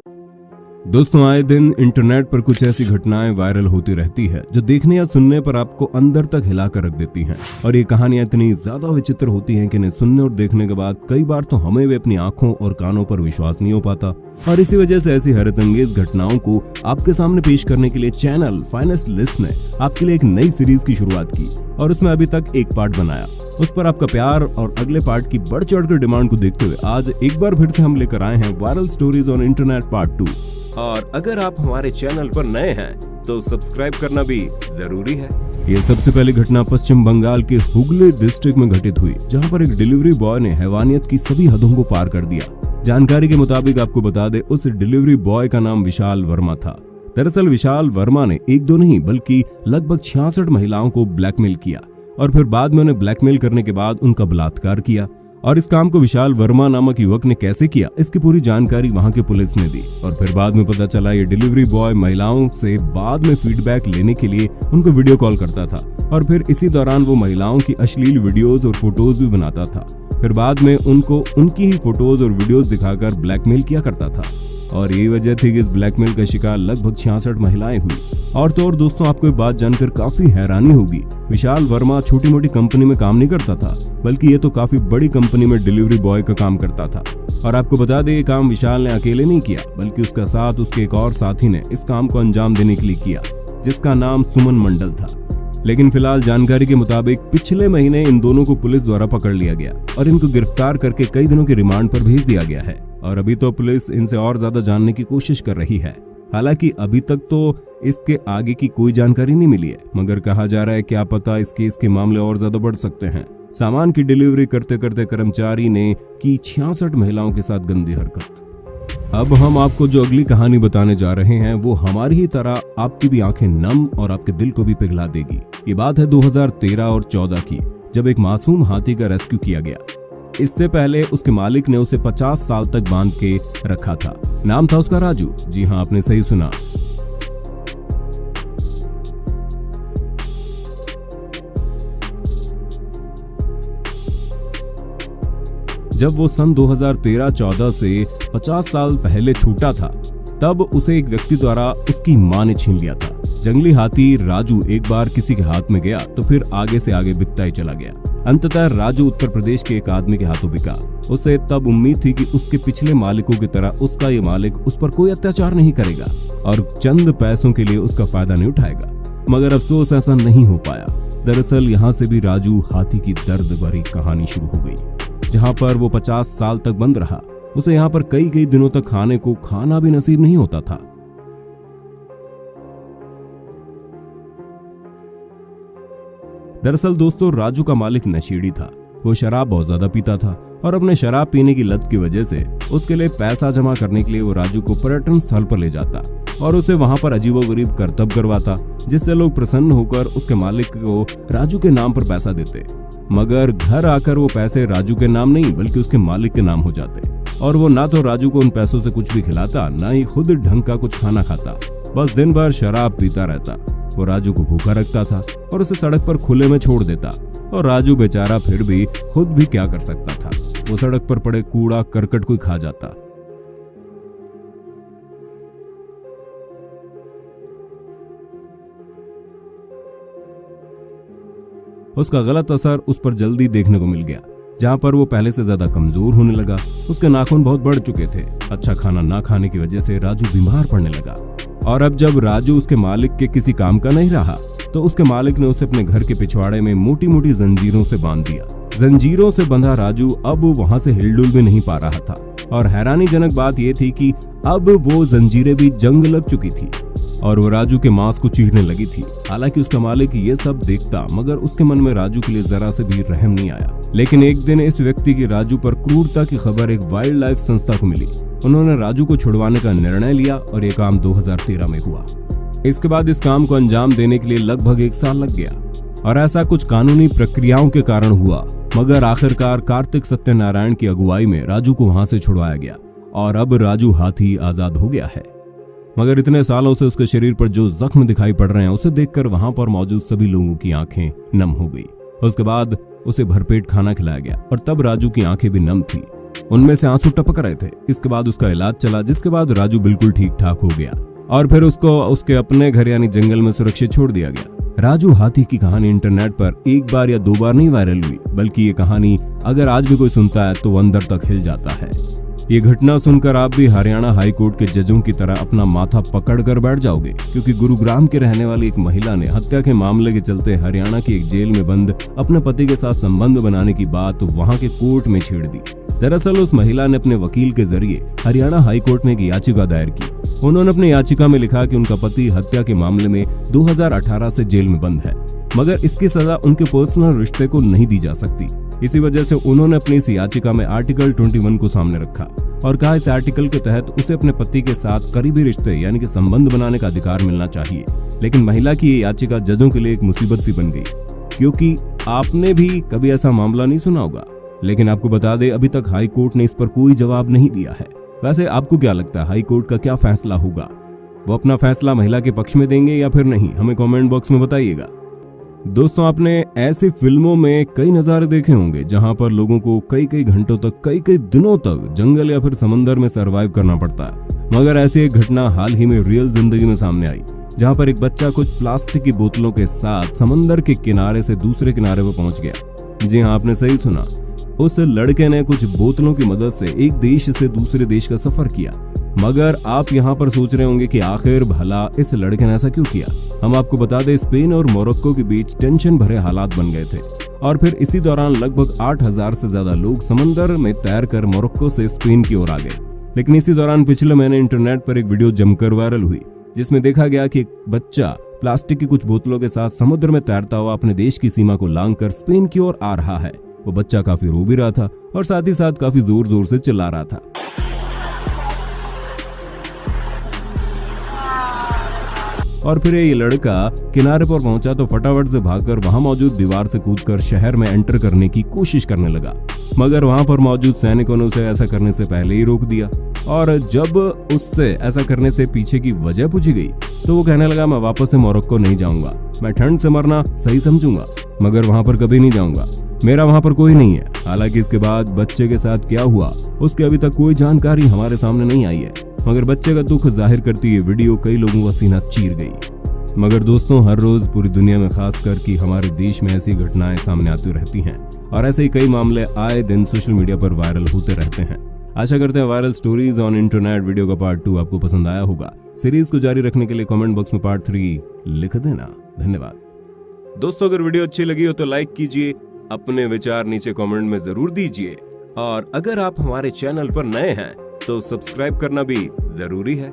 दोस्तों, आए दिन इंटरनेट पर कुछ ऐसी घटनाएं वायरल होती रहती है जो देखने या सुनने पर आपको अंदर तक हिला कर रख देती हैं। और ये कहानियां इतनी ज्यादा विचित्र होती हैं कि इन्हें सुनने और देखने के बाद कई बार तो हमें भी अपनी आंखों और कानों पर विश्वास नहीं हो पाता। और इसी वजह से ऐसी हैरतअंगेज घटनाओं को आपके सामने पेश करने के लिए चैनल फाइनेस्ट लिस्ट ने आपके लिए एक नई सीरीज की शुरुआत की और उसमें अभी तक एक पार्ट बनाया। उस पर आपका प्यार और अगले पार्ट की बढ़ चढ़कर डिमांड को देखते हुए आज एक बार फिर से हम लेकर आए हैं viral stories on internet part 2। और अगर आप हमारे चैनल पर नए हैं तो सब्सक्राइब करना भी जरूरी है। ये सबसे पहली घटना पश्चिम बंगाल के हुगली डिस्ट्रिक्ट में घटित हुई, जहां पर एक डिलीवरी बॉय ने हैवानियत की सभी हदों को पार कर दिया। जानकारी के मुताबिक आपको बता दे, उस डिलीवरी बॉय का नाम विशाल वर्मा था। दरअसल विशाल वर्मा ने एक दो नहीं बल्कि लगभग 66 महिलाओं को ब्लैकमेल किया और फिर बाद में उन्हें ब्लैकमेल करने के बाद उनका बलात्कार किया। और इस काम को विशाल वर्मा नामक युवक ने कैसे किया, इसकी पूरी जानकारी वहां की पुलिस ने दी। और फिर बाद में पता चला ये डिलीवरी बॉय महिलाओं से बाद में फीडबैक लेने के लिए उनको वीडियो कॉल करता था और फिर इसी दौरान वो महिलाओं की अश्लील वीडियोस और फोटोज भी बनाता था। फिर बाद में उनको उनकी ही फोटोज और वीडियोस दिखाकर ब्लैकमेल किया करता था। और यही वजह थी कि इस ब्लैकमेल का शिकार लगभग 66 महिलाएं हुई। और तो और दोस्तों, आपको ये बात जानकर काफी हैरानी होगी, विशाल वर्मा छोटी मोटी कंपनी में काम नहीं करता था, बल्कि ये तो काफी बड़ी कंपनी में डिलीवरी बॉय का काम करता था। और आपको बता दें, ये काम विशाल ने अकेले नहीं किया, बल्कि उसका साथ उसके एक और साथी ने इस काम को अंजाम देने के लिए किया, जिसका नाम सुमन मंडल था। लेकिन फिलहाल जानकारी के मुताबिक पिछले महीने इन दोनों को पुलिस द्वारा पकड़ लिया गया और इनको गिरफ्तार करके कई दिनों की रिमांड पर भेज दिया गया है। और अभी तो पुलिस इनसे और ज्यादा जानने की कोशिश कर रही है। हालांकि अभी तक तो इसके आगे की कोई जानकारी नहीं मिली है, मगर कहा जा रहा है क्या पता इस केस के मामले और ज्यादा बढ़ सकते हैं। सामान की डिलीवरी करते करते कर्मचारी ने की 66 महिलाओं के साथ गंदी हरकत। अब हम आपको जो अगली कहानी बताने जा रहे हैं वो हमारी ही तरह आपकी भी आंखें नम और आपके दिल को भी पिघला देगी। ये बात है 2013 और 14 की, जब एक मासूम हाथी का रेस्क्यू किया गया। इससे पहले उसके मालिक ने उसे 50 साल तक बांध के रखा था। नाम था उसका राजू। जी हाँ, आपने सही सुना। जब वो सन 2013-14 से 50 साल पहले छूटा था, तब उसे एक व्यक्ति द्वारा उसकी मां ने छीन लिया था। जंगली हाथी राजू एक बार किसी के हाथ में गया तो फिर आगे से आगे बिकता ही चला गया। अंततः राजू उत्तर प्रदेश के एक आदमी के हाथों बिका। उसे तब उम्मीद थी कि उसके पिछले मालिकों की तरह उसका ये मालिक उस पर कोई अत्याचार नहीं करेगा और चंद पैसों के लिए उसका फायदा नहीं उठाएगा, मगर अफसोस ऐसा नहीं हो पाया। दरअसल यहाँ से भी राजू हाथी की दर्द भरी कहानी शुरू हो गई। जहाँ पर वो 50 साल तक बंद रहा, उसे यहाँ पर कई दिनों तक खाने को खाना भी नसीब नहीं होता था। दरअसल दोस्तों, राजू का मालिक नशेड़ी था। वो शराब बहुत ज्यादा पीता था और अपने शराब पीने की लत की वजह से उसके लिए पैसा जमा करने के लिए वो राजू को पर्यटन स्थल पर ले जाता और उसे वहां पर अजीबोगरीब करतब करवाता, जिससे लोग प्रसन्न होकर उसके मालिक को राजू के नाम पर पैसा देते। मगर घर आकर वो पैसे राजू के नाम नहीं बल्कि उसके मालिक के नाम हो जाते और वो ना तो राजू को उन पैसों से कुछ भी खिलाता, ना ही खुद ढंग का कुछ खाना खाता। बस दिन भर शराब पीता रहता। वो राजू को भूखा रखता था और उसे सड़क पर खुले में छोड़ देता। और राजू बेचारा फिर भी खुद भी क्या कर सकता था, वो सड़क पर पड़े कूड़ा करकट को खा जाता। उसका गलत असर उस पर जल्दी देखने को मिल गया, जहाँ पर वो पहले से ज्यादा कमजोर होने लगा। उसके नाखून बहुत बढ़ चुके थे। अच्छा खाना ना खाने की वजह से राजू बीमार पड़ने लगा। और अब जब राजू उसके मालिक के किसी काम का नहीं रहा, तो उसके मालिक ने उसे अपने घर के पिछवाड़े में मोटी मोटी जंजीरों से बांध दिया। जंजीरों से बंधा राजू अब वहां से हिलडुल भी नहीं पा रहा था। और हैरानीजनक बात यह थी कि अब वो जंजीरें भी जंग लग चुकी थी और वो राजू के मांस को चीरने लगी थी। हालांकि उसका मालिक ये सब देखता, मगर उसके मन में राजू के लिए जरा से भी रहम नहीं आया। लेकिन एक दिन इस व्यक्ति की राजू पर क्रूरता की खबर एक वाइल्ड लाइफ संस्था को मिली। उन्होंने राजू को छुड़वाने का निर्णय लिया और ये काम 2013 में हुआ। इसके बाद इस काम को अंजाम देने के लिए लगभग 1 साल लग गया और ऐसा कुछ कानूनी प्रक्रियाओं के कारण हुआ, मगर आखिरकार कार्तिक सत्यनारायण की अगुवाई में राजू को वहां से छुड़वाया गया और अब राजू हाथी आजाद हो गया है। मगर इतने सालों से उसके शरीर पर जो जख्म दिखाई पड़ रहे हैं, उसे देखकर वहां पर मौजूद सभी लोगों की आंखें नम हो गई। उसके बाद उसे भरपेट खाना खिलाया गया और तब राजू की आंखें भी नम थी। उनमें से आंसू टपक रहे थे। इसके बाद उसका इलाज चला, जिसके बाद राजू बिल्कुल ठीक ठाक हो गया और फिर उसको उसके अपने घर यानी जंगल में सुरक्षित छोड़ दिया गया। राजू हाथी की कहानी इंटरनेट पर एक बार या 2 बार नहीं वायरल हुई, बल्कि ये कहानी अगर आज भी कोई सुनता है तो वो अंदर तक हिल जाता है। ये घटना सुनकर आप भी हरियाणा हाई कोर्ट के जजों की तरह अपना माथा पकड़ कर बैठ जाओगे, क्योंकि गुरुग्राम के रहने वाली एक महिला ने हत्या के मामले के चलते हरियाणा की एक जेल में बंद अपने पति के साथ संबंध बनाने की बात वहां के कोर्ट में छेड़ दी। दरअसल उस महिला ने अपने वकील के जरिए हरियाणा हाई कोर्ट में एक याचिका दायर की। उन्होंने अपनी याचिका में लिखा कि उनका पति हत्या के मामले में 2018 से जेल में बंद है, मगर इसकी सजा उनके पर्सनल रिश्ते को नहीं दी जा सकती। इसी वजह से उन्होंने अपनी इस याचिका में आर्टिकल 21 को सामने रखा और कहा इस आर्टिकल के तहत उसे अपने पति के साथ करीबी रिश्ते यानी कि संबंध बनाने का अधिकार मिलना चाहिए। लेकिन महिला की ये याचिका जजों के लिए एक मुसीबत सी बन गई, क्योंकि आपने भी कभी ऐसा मामला नहीं सुना होगा। लेकिन आपको बता दें, अभी तक हाई कोर्ट ने इस पर कोई जवाब नहीं दिया है। वैसे आपको क्या लगता है हाई कोर्ट का क्या फैसला होगा? वो अपना फैसला महिला के पक्ष में देंगे या फिर नहीं? हमें कमेंट बॉक्स में बताइएगा। दोस्तों, आपने ऐसी फिल्मों में कई नज़ारे देखे होंगे जहां पर लोगों को कई कई घंटों तक, कई कई दिनों तक जंगल या फिर समंदर में सरवाइव करना पड़ता है। मगर ऐसी एक घटना हाल ही में रियल जिंदगी में सामने आई, जहां पर एक बच्चा कुछ प्लास्टिक की बोतलों के साथ समंदर के किनारे से दूसरे किनारे पर पहुंच गया। जी हाँ, आपने सही सुना। उस लड़के ने कुछ बोतलों की मदद से एक देश से दूसरे देश का सफर किया। मगर आप यहाँ पर सोच रहे होंगे कि आखिर भला इस लड़के ने ऐसा क्यों किया। हम आपको बता दें, स्पेन और मोरक्को के बीच टेंशन भरे हालात बन गए थे और फिर इसी दौरान लगभग 8000 से ज्यादा लोग समंदर में तैरकर मोरक्को से स्पेन की ओर आ गए। लेकिन इसी दौरान पिछले महीने इंटरनेट पर एक वीडियो जमकर वायरल हुई, जिसमें देखा गया कि एक बच्चा प्लास्टिक की कुछ बोतलों के साथ समुद्र में तैरता हुआ अपने देश की सीमा को लांघकर स्पेन की ओर आ रहा है। वो बच्चा काफी रो भी रहा था और साथ ही साथ काफी जोर जोर से चिल्ला रहा था। और फिर ये लड़का किनारे पर पहुंचा तो फटाफट से भागकर वहां मौजूद दीवार से कूदकर शहर में एंटर करने की कोशिश करने लगा। मगर वहां पर मौजूद सैनिकों ने उसे ऐसा करने से पहले ही रोक दिया और जब उससे ऐसा करने से पीछे की वजह पूछी गई तो वो कहने लगा, मैं वापस से मोरक्को नहीं जाऊंगा, मैं ठंड से मरना सही समझूंगा मगर वहां पर कभी नहीं जाऊंगा, मेरा वहां पर कोई नहीं है। हालांकि इसके बाद बच्चे के साथ क्या हुआ उसकी अभी तक कोई जानकारी हमारे सामने नहीं आई है, मगर बच्चे का दुख जाहिर करती ये वीडियो कई लोगों का सीना चीर गई। मगर दोस्तों, हर रोज पूरी दुनिया में खास कर कि हमारे देश में ऐसी घटनाएं सामने आती रहती हैं और ऐसे ही कई मामले आए दिन सोशल मीडिया पर वायरल होते रहते हैं। आशा करते हैं viral stories on internet video का पार्ट 2 आपको पसंद आया होगा। सीरीज को जारी रखने के लिए कमेंट बॉक्स में पार्ट 3 लिख देना। धन्यवाद। दोस्तों, अगर वीडियो अच्छी लगी हो तो लाइक कीजिए, अपने विचार नीचे कमेंट में जरूर दीजिए और अगर आप हमारे चैनल पर नए हैं तो सब्सक्राइब करना भी जरूरी है।